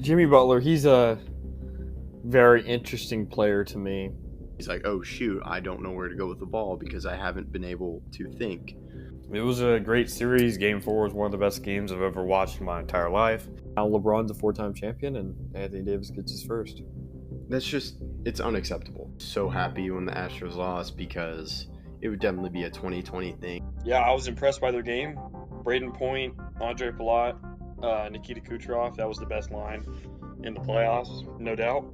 Jimmy Butler, he's a very interesting player to me. He's like, oh shoot, I don't know where to go with the ball because I haven't been able to think. It was a great series. Game 4 was one of the best games I've ever watched in my entire life. Now LeBron's a 4-time champion, and Anthony Davis gets his first. It's unacceptable. So happy when the Astros lost because it would definitely be a 2020 thing. Yeah, I was impressed by their game. Braden Point, Andre Palat, Nikita Kucherov, that was the best line in the playoffs, no doubt.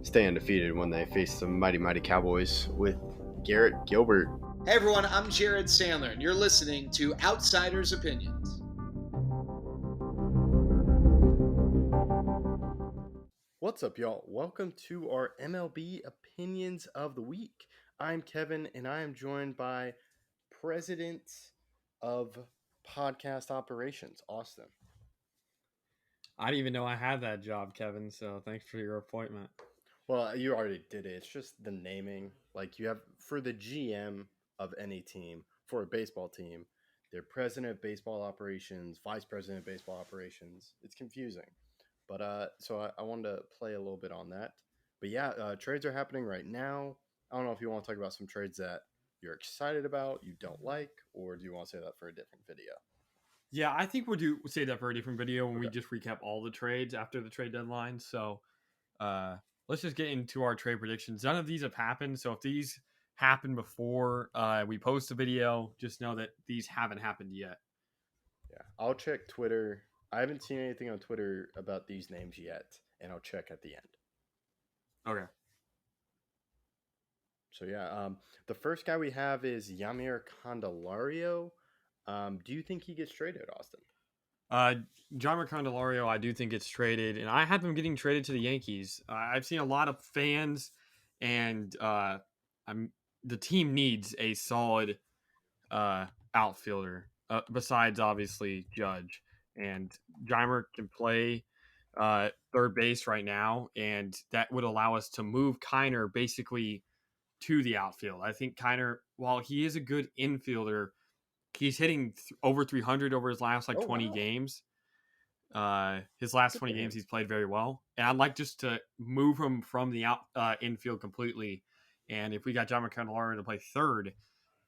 Stay undefeated when they face the mighty Cowboys with Garrett Gilbert. Hey everyone, I'm Jared Sandler, and you're listening to Outsiders Opinions. What's up, y'all? Welcome to our MLB Opinions of the Week. I'm Kevin, and I am joined by President of Podcast Operations, Austin. I didn't even know I had that job, Kevin, so thanks for your appointment. Well, you already did it. It's just the naming. Like you have for the GM of any team, for a baseball team, they're president of baseball operations, vice president of baseball operations. It's confusing. But so I wanted to play a little bit on that. But yeah, trades are happening right now. I don't know if you want to talk about some trades that you're excited about, you don't like, or do you want to say that for a different video? Yeah, I think we'll say that for a different video when we just recap all the trades after the trade deadline. So let's just get into our trade predictions. None of these have happened. So if these happen before we post a video, just know that these haven't happened yet. Yeah, I'll check Twitter. I haven't seen anything on Twitter about these names yet, and I'll check at the end. Okay. So yeah, the first guy we have is Yamir Candelario. Do you think he gets traded, Austin? John Candelario, I do think gets traded, and I have him getting traded to the Yankees. I've seen a lot of fans, and the team needs a solid outfielder besides obviously Judge. And Jeimer can play third base right now, and that would allow us to move Kiner basically to the outfield. I think Kiner, while he is a good infielder, he's hitting over 300 over his last 20 games. His last 20 games, he's played very well. And I'd like just to move him from the infield completely. And if we got John Candelario to play third,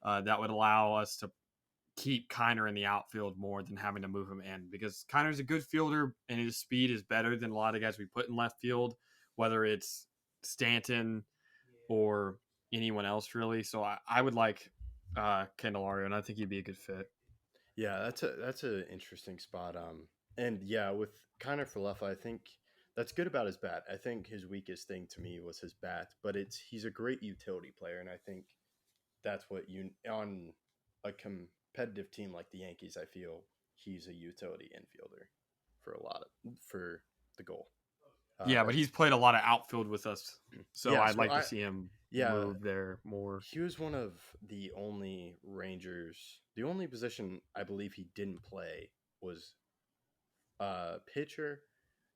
that would allow us to keep Kiner in the outfield more than having to move him in, because Kiner's a good fielder and his speed is better than a lot of guys we put in left field, whether it's Stanton or anyone else really. So I would like Candelario, and I think he'd be a good fit. Yeah, that's an interesting spot. And yeah, with Kiner for left, I think that's good about his bat. I think his weakest thing to me was his bat, but he's a great utility player, and I think that's what on a competitive team like the Yankees, I feel he's a utility infielder for the goal. Yeah, but he's played a lot of outfield with us, so yeah, I'd like to see him move there more. He was one of the only Rangers. The only position I believe he didn't play was pitcher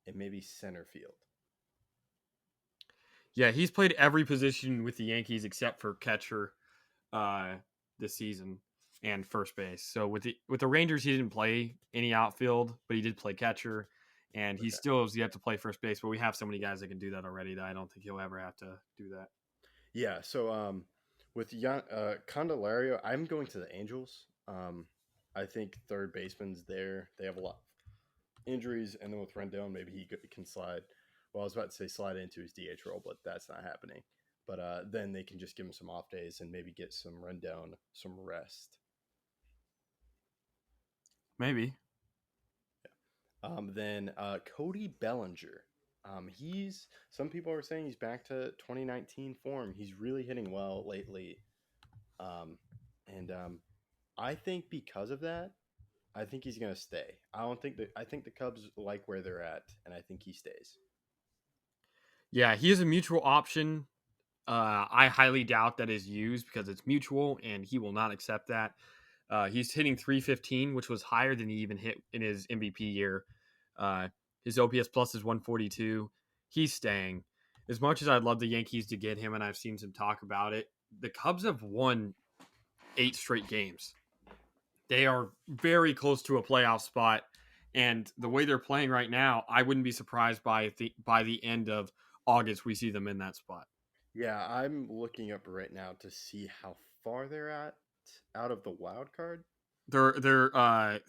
and maybe center field. Yeah, he's played every position with the Yankees except for catcher this season and first base. So with the Rangers, he didn't play any outfield, but he did play catcher. And he still has yet to play first base, but we have so many guys that can do that already that I don't think he'll ever have to do that. Yeah, so with Candelario, I'm going to the Angels. I think third baseman's there. They have a lot of injuries, and then with Rendon, maybe he can slide. Well, I was about to say slide into his DH role, but that's not happening. But then they can just give him some off days and maybe get some Rendon, some rest. Maybe. Then Cody Bellinger. Some people are saying he's back to 2019 form. He's really hitting well lately. I think because of that, I think he's going to stay. I think the Cubs like where they're at, and I think he stays. Yeah, he is a mutual option. I highly doubt that is used because it's mutual, and he will not accept that. He's hitting 315, which was higher than he even hit in his MVP year. His OPS plus is 142. He's staying. As much as I'd love the Yankees to get him, and I've seen some talk about it, the Cubs have won 8 straight games. They are very close to a playoff spot, And the way they're playing right now, I wouldn't be surprised by the end of August we see them in that spot. Yeah, I'm looking up right now to see how far they're at out of the wild card. They're 3.5.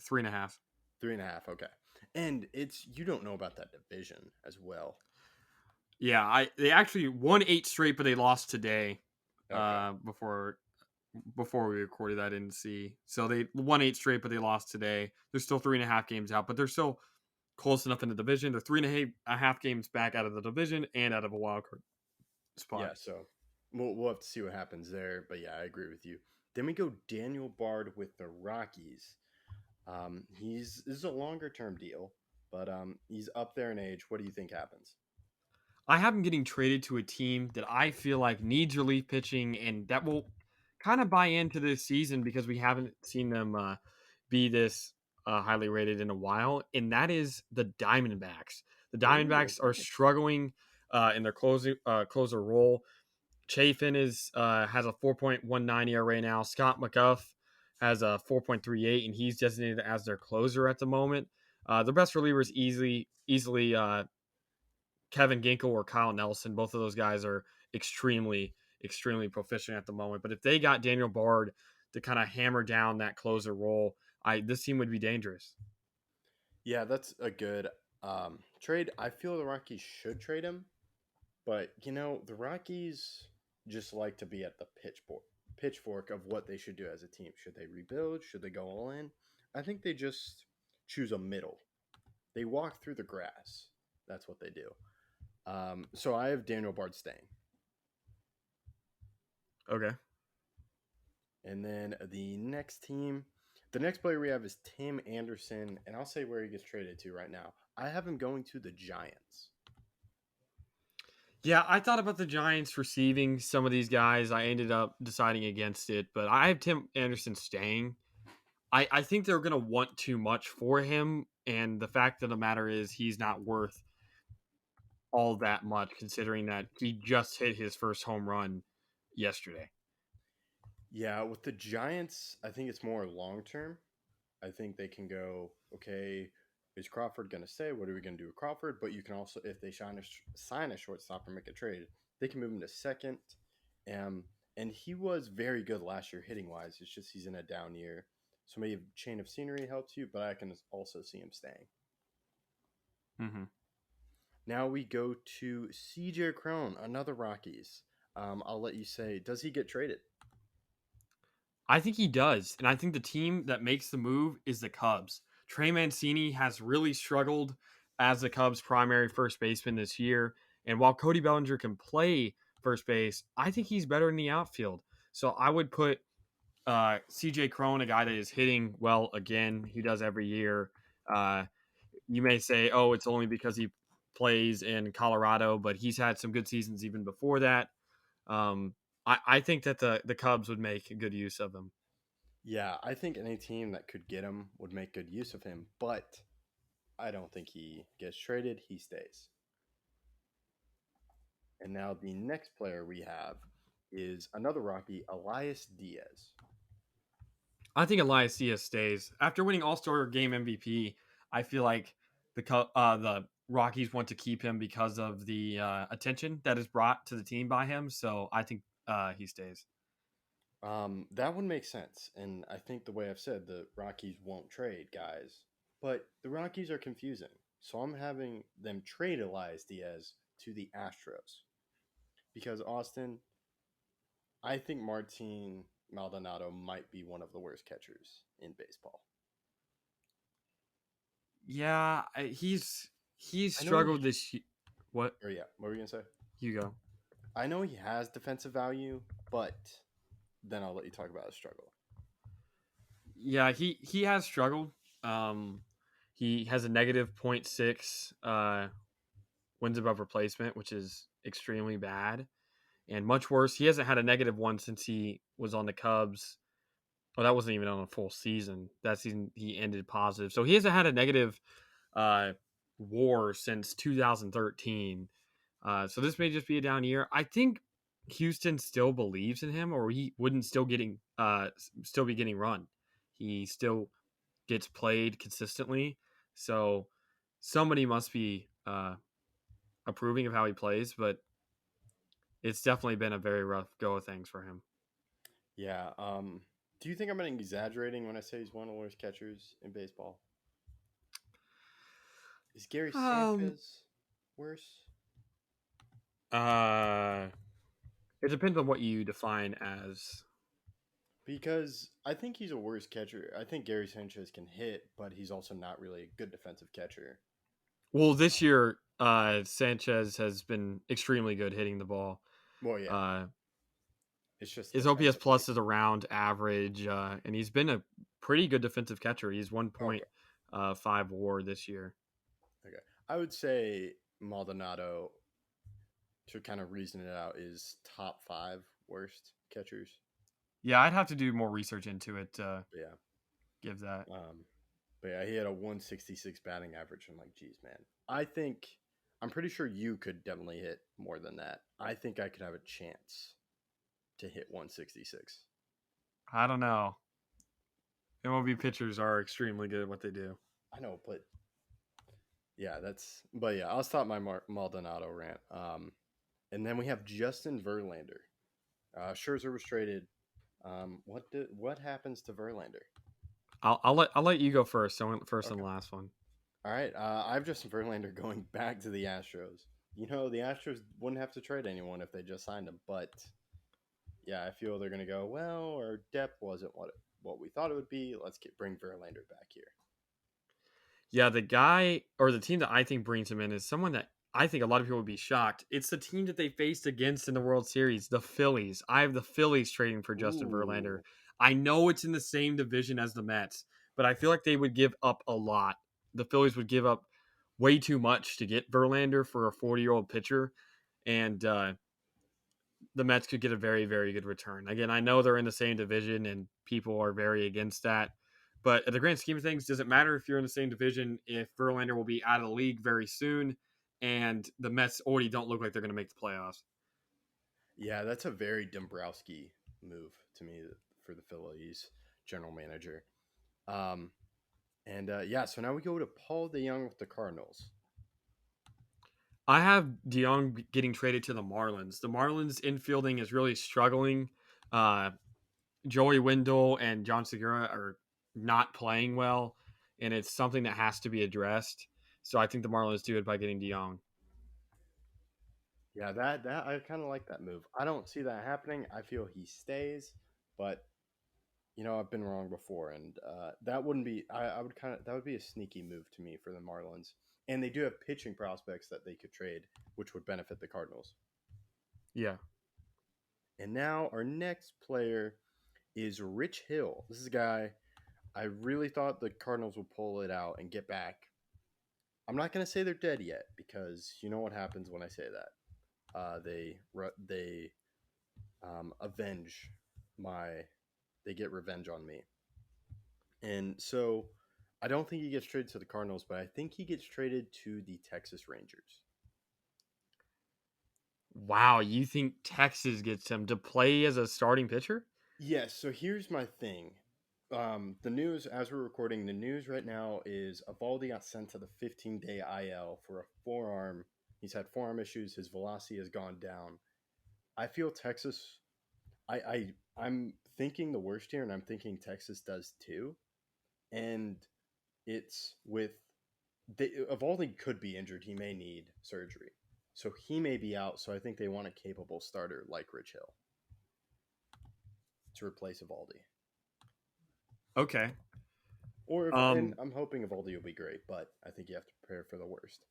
3.5. Okay, and it's you don't know about that division as well. Yeah, they actually won 8 straight, but they lost today. Okay. Before we recorded, I didn't see. So they won 8 straight, but they lost today. They're still 3.5 games out, but they're still close enough in the division. They're 3.5 games back out of the division and out of a wild card spot. Yeah, so we'll have to see what happens there. But yeah, I agree with you. Then we go Daniel Bard with the Rockies. This is a longer term deal, but he's up there in age. What do you think happens? I have him getting traded to a team that I feel like needs relief pitching, and that will kind of buy into this season because we haven't seen them be this highly rated in a while, and that is the Diamondbacks. The Ooh, Diamondbacks are okay. struggling in their closer role. Chafin has a 4.19 ERA now. Scott McGuff has a 4.38, and he's designated as their closer at the moment. The best reliever is easily Kevin Ginkel or Kyle Nelson. Both of those guys are extremely proficient at the moment. But if they got Daniel Bard to kind of hammer down that closer role, this team would be dangerous. Yeah, that's a good trade. I feel the Rockies should trade him, but the Rockies just like to be at the pitchfork of what they should do as a team. Should they rebuild? Should they go all in? I think they just choose a middle. They walk through the grass. That's what they do. So I have Daniel Bard staying. Okay. And then the next player we have is Tim Anderson, and I'll say where he gets traded to right now. I have him going to the Giants. Yeah, I thought about the Giants receiving some of these guys. I ended up deciding against it, but I have Tim Anderson staying. I think they're going to want too much for him, and the fact of the matter is he's not worth all that much considering that he just hit his first home run yesterday. Yeah, with the Giants, I think it's more long term. I think they can go, okay, is Crawford going to stay? What are we going to do with Crawford? But you can also, if they sign a shortstop or make a trade, they can move him to second. And he was very good last year hitting wise. It's just he's in a down year. So maybe change of scenery helps you, but I can also see him staying. Mm-hmm. Now we go to CJ Crone, another Rockies. I'll let you say, does he get traded? I think he does. And I think the team that makes the move is the Cubs. Trey Mancini has really struggled as the Cubs' primary first baseman this year. And while Cody Bellinger can play first base, I think he's better in the outfield. So I would put CJ Crone, a guy that is hitting well again. He does every year. You may say, oh, it's only because he plays in Colorado, but he's had some good seasons even before that. I think that the Cubs would make good use of him. Yeah, I think any team that could get him would make good use of him, but I don't think he gets traded. He stays. And now the next player we have is another Rocky, Elias Diaz. I think Elias Diaz stays after winning All-Star Game MVP. I feel like the Rockies want to keep him because of the attention that is brought to the team by him. So I think he stays. That would make sense. And I think the way I've said, the Rockies won't trade guys, but the Rockies are confusing. So I'm having them trade Elias Diaz to the Astros because Austin, I think Martin Maldonado might be one of the worst catchers in baseball. Yeah, he's I know struggled this. What Or yeah, what were you gonna say? you go? I know he has defensive value, but then I'll let you talk about his struggle. Yeah, he has struggled. He has a negative .6 wins above replacement, which is extremely bad. And much worse, he hasn't had a negative one since he was on the Cubs. Oh, that wasn't even on a full season. That season he ended positive. So he hasn't had a negative WAR since 2013. So this may just be a down year. I think Houston still believes in him, or he wouldn't still be getting run. He still gets played consistently. So somebody must be approving of how he plays, but it's definitely been a very rough go of things for him. Yeah. Do you think I'm exaggerating when I say he's one of the worst catchers in baseball? Is Gary Um, Sanchez worse? uh, it depends on what you define as. Because I think he's a worse catcher. I think Gary Sanchez can hit, but he's also not really a good defensive catcher. Well, this year, Sanchez has been extremely good hitting the ball. Well, yeah, Uh, it's just his OPS defensively. plus is around average, and he's been a pretty good defensive catcher. He's Okay, 1.5 WAR this year. okay. I would say Maldonado, to kind of reason it out, is top 5 worst catchers. Yeah, I'd have to do more research into it to But yeah, give that. but yeah, he had a 166 batting average. I'm like, geez, man. I'm pretty sure you could definitely hit more than that. I think I could have a chance to hit 166. I don't know. MLB pitchers are extremely good at what they do. I know, but yeah, but yeah, I'll stop my Maldonado rant. And then we have Justin Verlander. Scherzer was traded. What happens to Verlander? I'll let you go first. So first and Okay. the last one. All right. I have Justin Verlander going back to the Astros. You know, the Astros wouldn't have to trade anyone if they just signed him, but yeah, I feel they're gonna go, well, our depth wasn't what we thought it would be. Let's bring Verlander back here. Yeah, the guy or the team that I think brings him in is someone that I think a lot of people would be shocked. It's the team that they faced against in the World Series, the Phillies. I have the Phillies trading for Justin Verlander. Ooh. I know it's in the same division as the Mets, but I feel like they would give up a lot. The Phillies would give up way too much to get Verlander for a 40-year-old pitcher, and the Mets could get a very, very good return. Again, I know they're in the same division and people are very against that. But at the grand scheme of things, does it matter if you're in the same division if Verlander will be out of the league very soon and the Mets already don't look like they're going to make the playoffs? Yeah, that's a very Dombrowski move to me for the Phillies general manager. Um, yeah, so now we go to Paul DeYoung with the Cardinals. I have DeYoung getting traded to the Marlins. The Marlins infielding is really struggling. Uh, Joey Wendell and John Segura are not playing well, and it's something that has to be addressed. So I think the Marlins do it by getting DeYoung. Yeah, that I kind of like that move. I don't see that happening. I feel he stays, but I've been wrong before, and that wouldn't be. I would that would be a sneaky move to me for the Marlins, and they do have pitching prospects that they could trade, which would benefit the Cardinals. Yeah. And now our next player is Rich Hill. This is a guy I really thought the Cardinals would pull it out and get back. I'm not going to say they're dead yet because you know what happens when I say that. They avenge they get revenge on me, and so I don't think he gets traded to the Cardinals, but I think he gets traded to the Texas Rangers. Wow, you think Texas gets him to play as a starting pitcher? Yes. So here's my thing. The news, as we're recording, the news right now is Evaldi got sent to the 15-day IL for a forearm. He's had forearm issues. His velocity has gone down. I feel Texas. I'm thinking the worst here, and I'm thinking Texas does too. And it's with Evaldi could be injured. He may need surgery, so he may be out. So I think they want a capable starter like Rich Hill to replace Evaldi. Okay. And I'm hoping Evaldi will be great, but I think you have to prepare for the worst.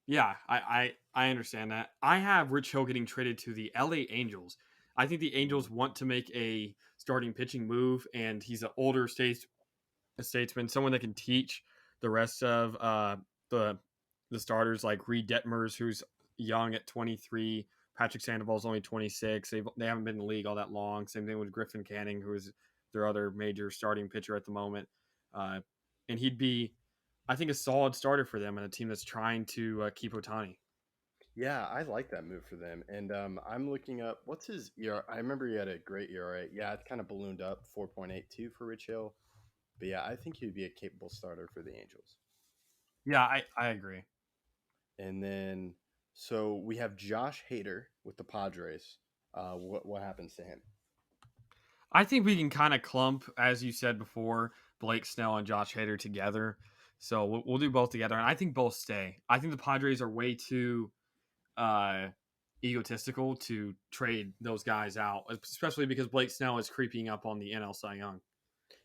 Yeah, I understand that. I have Rich Hill getting traded to the LA Angels. I think the Angels want to make a starting pitching move, and he's an older statesman, someone that can teach the rest of the starters like Reed Detmers, who's young at 23. Patrick Sandoval's only 26. They haven't been in the league all that long. Same thing with Griffin Canning, who is their other major starting pitcher at the moment. And he'd be, I think, a solid starter for them and a team that's trying to keep Ohtani. Yeah, I like that move for them. And I'm looking up what's his ERA. I remember he had a great ERA. Yeah, it's kind of ballooned up 4.82 for Rich Hill. But yeah, I think he'd be a capable starter for the Angels. Yeah, I agree. And then, so we have Josh Hader with the Padres. What happens to him? I think we can kind of clump, as you said before, Blake Snell and Josh Hader together. So we'll do both together, and I think both stay. I think the Padres are way too uh, egotistical to trade those guys out, especially because Blake Snell is creeping up on the NL Cy Young.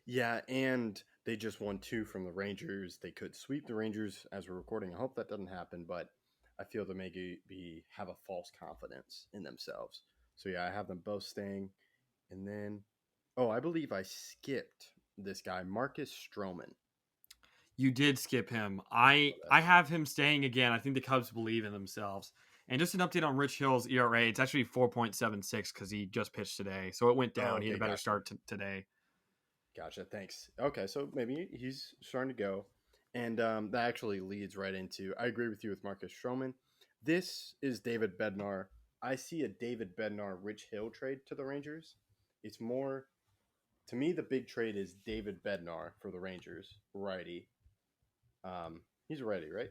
Yeah, and they just won 2 from the Rangers. They could sweep the Rangers as we're recording. I hope that doesn't happen, but I feel they maybe have a false confidence in themselves. So yeah, I have them both staying. And then, oh, I believe I skipped this guy, Marcus Stroman. You did skip him. I have him staying again. I think the Cubs believe in themselves. And just an update on Rich Hill's ERA. It's actually 4.76 because he just pitched today, so it went down. Oh, He had okay, a better gotcha. start today. Gotcha. Thanks. Okay, so maybe he's starting to go. And that actually leads right into I agree with you with Marcus Stroman. This is David Bednar. I see a David Bednar Rich Hill trade to the Rangers. It's more, to me, the big trade is David Bednar for the Rangers, righty. He's a righty, right?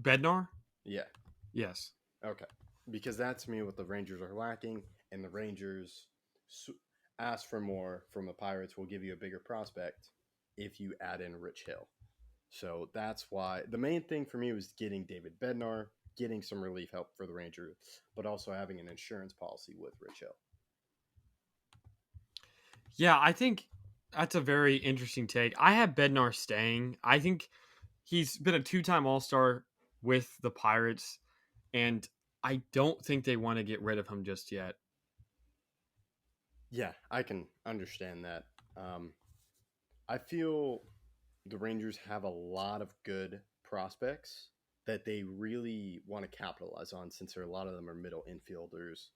Bednar? Yeah. Yes. Okay. Because that's to me what the Rangers are lacking, and the Rangers ask for more from the Pirates will give you a bigger prospect if you add in Rich Hill. So that's why the main thing for me was getting David Bednar, getting some relief help for the Rangers, but also having an insurance policy with Rich Hill. Yeah, I think that's a very interesting take. I have Bednar staying. I think he's been a 2-time All-Star with the Pirates, and I don't think they want to get rid of him just yet. Yeah, I can understand that. I feel the Rangers have a lot of good prospects that they really want to capitalize on since a lot of them are middle infielders,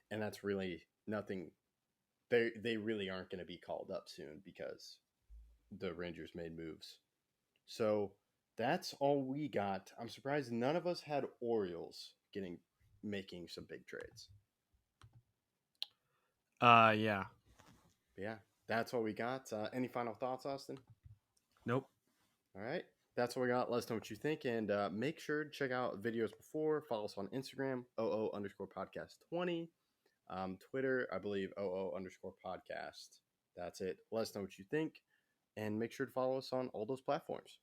and that's really nothing. They really aren't going to be called up soon because the Rangers made moves. So that's all we got. I'm surprised none of us had Orioles making some big trades. Yeah. But yeah, that's all we got. Any final thoughts, Austin? Nope. All right. That's what we got. Let us know what you think. And make sure to check out videos before. Follow us on Instagram, OO_podcast20. Twitter, I believe, OO_podcast. That's it. Let us know what you think. And make sure to follow us on all those platforms.